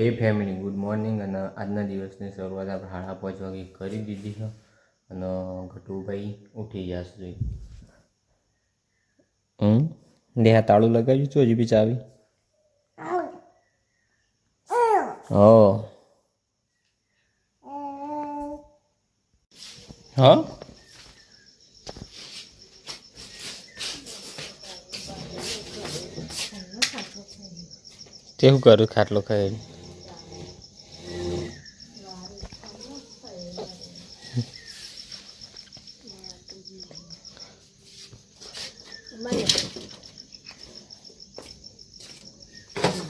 હે family, good morning. અને આજના દિવસની શરૂઆત આપણે 5:30 વાગે કરી દીધી છે અને ઘટુભાઈ ઉઠી જશે જોઈ. દેહા તાળું લગાવ્યું છું હજી બી ચાવી. હા તે શું કરું ખાટલો ખાઈ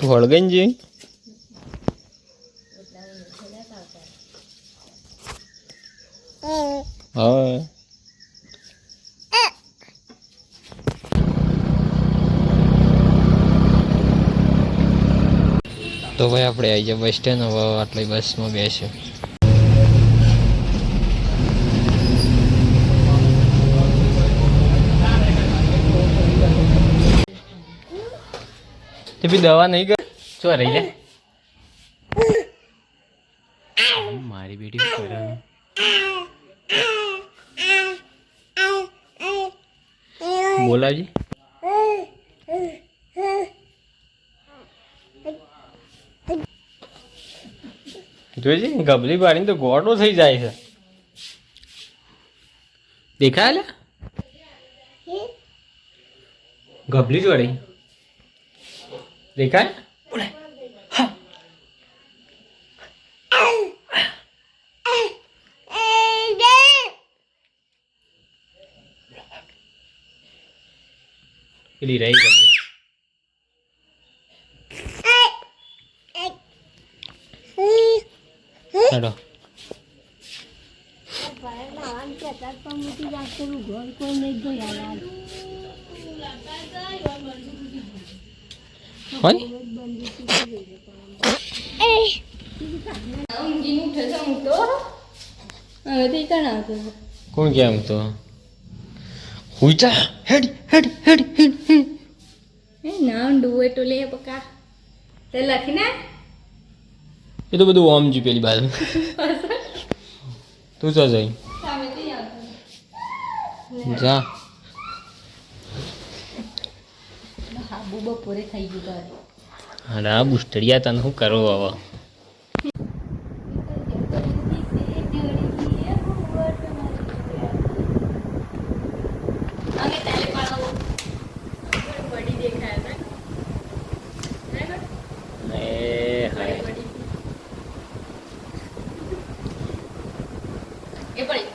તું હળગઈ ને જઈ હા તો ભાઈ આપણે આવી જાય બસ સ્ટેન્ડ. હવે આટલી બસમાં બેસ્યો. તે બી દવા નહીં કર શું રહી જાય મારી બેટી કરે બોલાવજી. જોઈજે ગબલી પાડીને તો ગોળો થઈ જાય છે. દેખાય લે ગબલી જોડી દેખાય. પેલી રહી ગબલી. હેડો કોણ કેમ તો હુઈચા હેડ હેડ હેડ હેડ નામ ડુએ તો લે પકા તે લખીને એ તો બધું ઓમજી પેલી બાજુ તું ચા જઈ જા. હાબુ બપોરે થઈ ગયું તારે. હા બુસ્ટડિયા તને શું કરો હવે. એ પડી